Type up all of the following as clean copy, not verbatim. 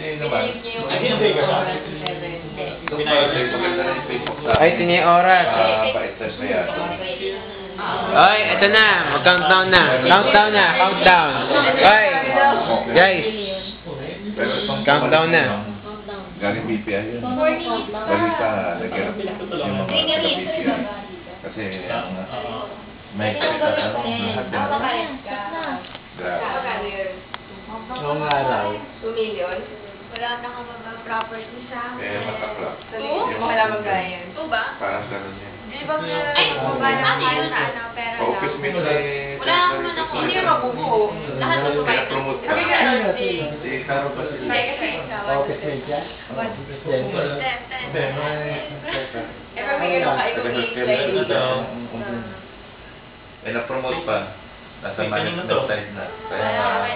Ay, ito na yung oras. Ay, ito na. Mag-countdown na. Countdown na. Countdown. Ay, guys. Countdown na. Galing BPI yun. Galing sa nagkirap yung mga BPI. Kasi may kita lahat yan. Grabe. Noong araw. 2 million? Wala na ka mga property sa akin. Eh, mataklap. Wala magayan. Ito ba? Parang ganun yan. Di ba meron? Ay, ano yun na ano, pera lang. Office mate eh. Wala naman ako. Hindi yung mabubuo. Lahat ng kumain. Pinapromote ka. Kami nga, si... Si Caro pa si... Office mate siya? Eh, pag may gano'n ka, ikaw Eh, na-promote pa. Nasa management side na. Kaya,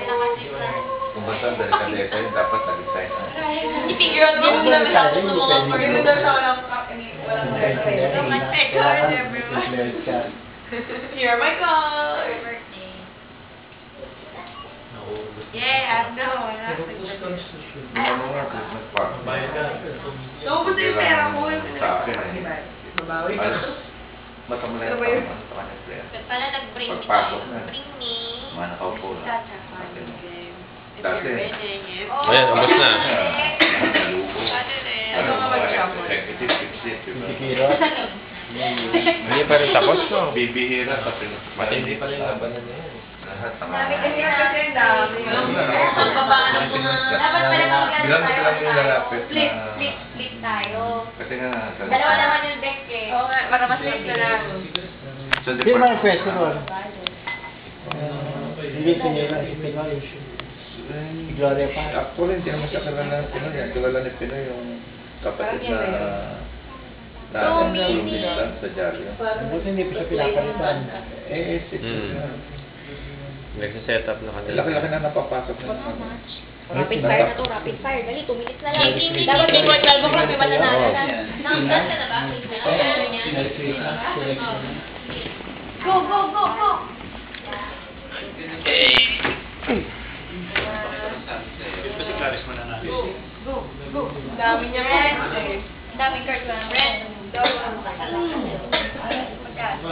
kung basta delikadesa yun, dapat nag-resign na. I-figure out din mo naman ako ng mga pagkakas sa walang card, everyone. Here, Michael! Your birthday. Yeah, no, wala. Naubos na yung pera ko. Sa akin, Babawi ka. matamala yung tama sa kanya player. Pala nag-bring me Pagpasok na. Bring me. Mga nakaupo na. Dati. Ayan, ubos na. Ano mga executive, Hindi pa rin tapos, no? bibihira kasi Matindi pa rin laban na yan. lahat ng Dami kasi ang dami. Pagbabaan ko na. Dapat pala bilang mo lang yung lalapit Flip na tayo. kasi nga Dalawa naman yung deck eh. Oo nga, para mas flip na lang. sa Hindi man department festival. Hindi sinila si Pinoy. Si Gloria pa. actually hindi naman siya kilala ng Pinoy yan kilala ni Pinoy yung kapatid na columnista sa Diaryo Buti hindi pa siya pinapalitan. eh six Nagsiset up na kanila. laki-laki na napapasok na Rapid fire na to, rapid fire. Dali, 2 minutes na lang. Dapat may 12 o'clock, may mananalo na. Nakagdas ka na ba? Go, go, go, go! Go, go. Dami niya red. Dami cards na red.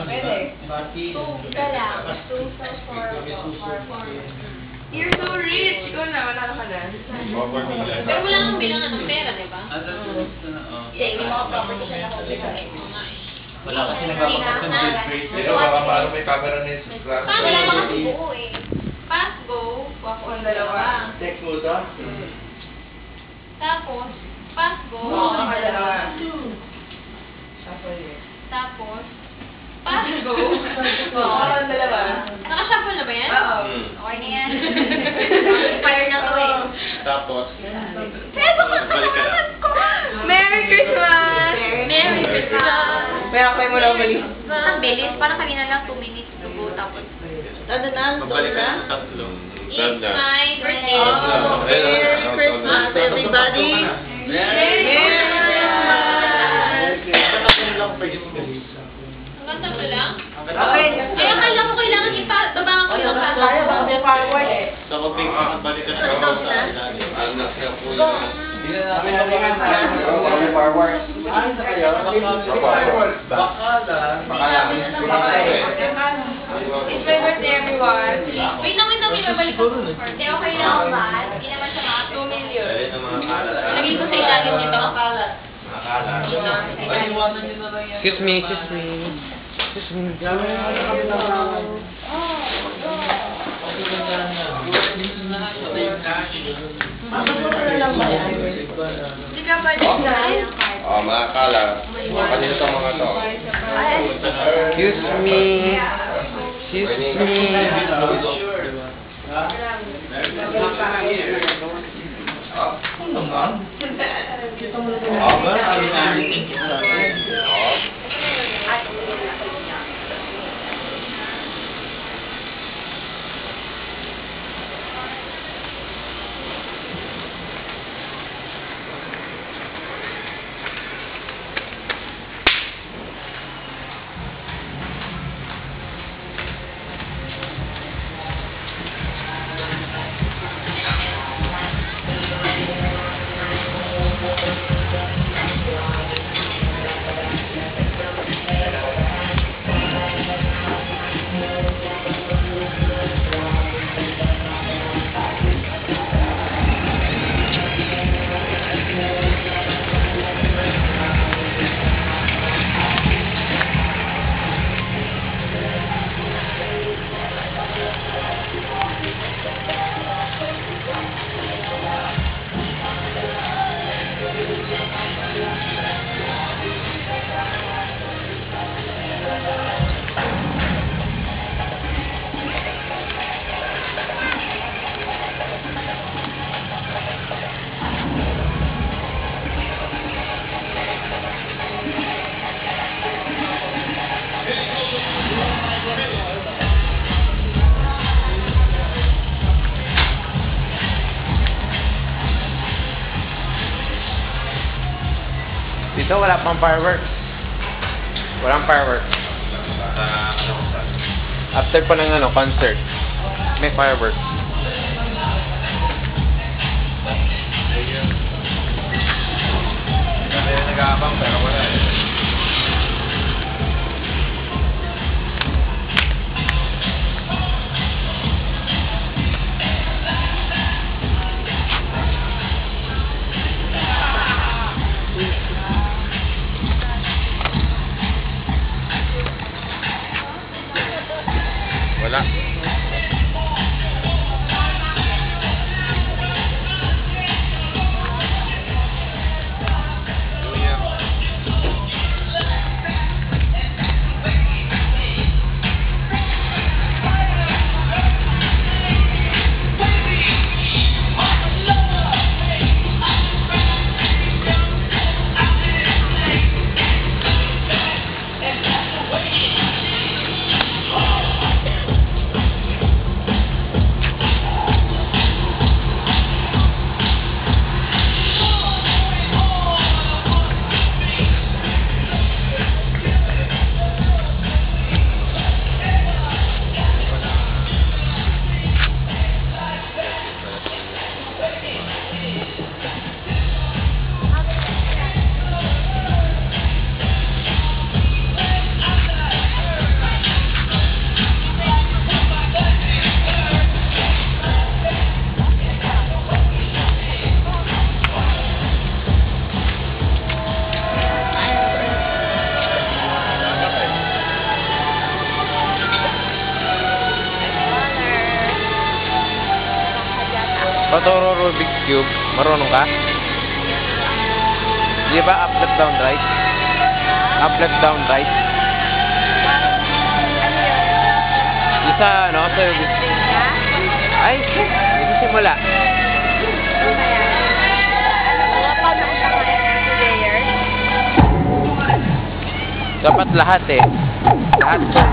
Pwede. 2 ka lang. 2 sa 4. You're so rich! Ikaw na, wala ka na. Pero wala kang bilangan ng pera, di ba? Hindi, yung mga property siya na Wala kasi nagpapakasang pero baka paano may camera na yung class wala pa kasi buo eh. Pass, go. Walk on dalawa. Text mo ito? Tapos, pass, go. Oo, dalawa. Tapos, pass, go. Walk on dalawa. Nakashuffle na ba yan? Oo. Okay na yan. Fire na to eh. Tapos, Pero balik ka na. Merry Christmas! Merry Christmas! Kaya kayo mo lang mali. Ang bilis. Parang kanina lang 2 minutes to go. Tapos, Ano na? Pabalik ka na sa tatlo. it's my birthday. Oh, Merry Christmas, everybody! Merry Christmas! Hanggang tatlo lang? Okay. Kaya akala ko kailangan ipababangan ko yung Tayo, baka may firework eh. Sa kapig, balik ka na sa ilalim. anak niya po Hindi na namin nabigyan tayo. Fireworks. Ano sa kayo? Fireworks. Baka lang. It's my birthday, everyone. Wait lang, may babalik ako. Hindi, okay lang ako ba? Hindi naman siya mga 2 million. Dali ng mga kalat. Lagay ko sa ilalim nito. Mga kalat. Excuse me, excuse me. Excuse me. Hindi ka ba din mga kala kanino to mga to Excuse me. Excuse me. Dito wala pang fireworks. Walang fireworks. After pa ng concert, may fireworks. Kami yung nag-aabang pero wala eh. Wala. Paturo Rubik's Cube, marunong ka? Di ba up, left, down, right? Up, left, down, right? Isa, sa Rubik's Cube. Ay, hindi simula. Dapat lahat eh. Lahat ko.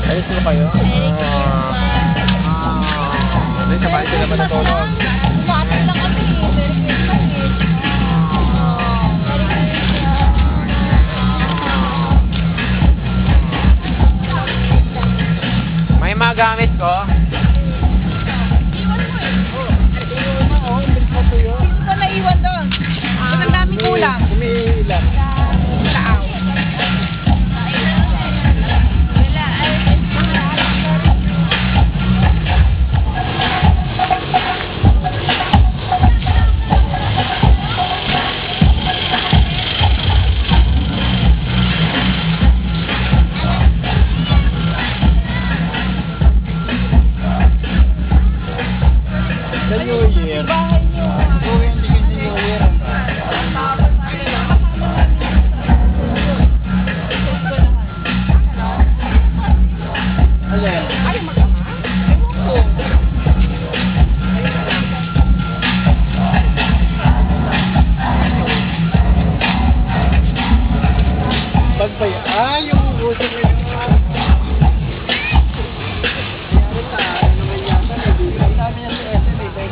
Ayos mo kayo? Ay, sabay sila ba natulog? Umatag lang kami. May mga gamit ko. Sino ba naiwan doon? Ba't ang dami kulang? Umiilan. Taaw. Sa New Year. Gawin din sa New Year. Alin? Ay, mag-ama? Ewan ko. Pag ba yun? Yung uso ko yun.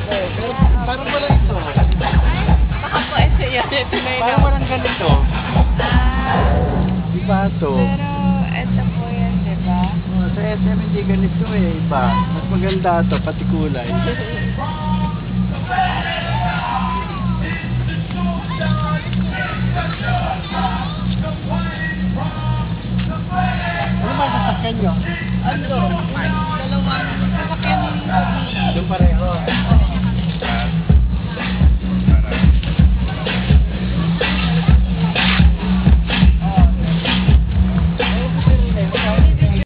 Pero parang wala ito. Baka po ese yan. Ito na yun. Parang walang ganito. Iba to. Pero ito po yan, diba? Sa SM hindi ganito eh. Iba. Mas maganda to, pati kulay. Ano ba sasakyan nyo? Ano? Dalawa. Sasakyan ni Doon pareho.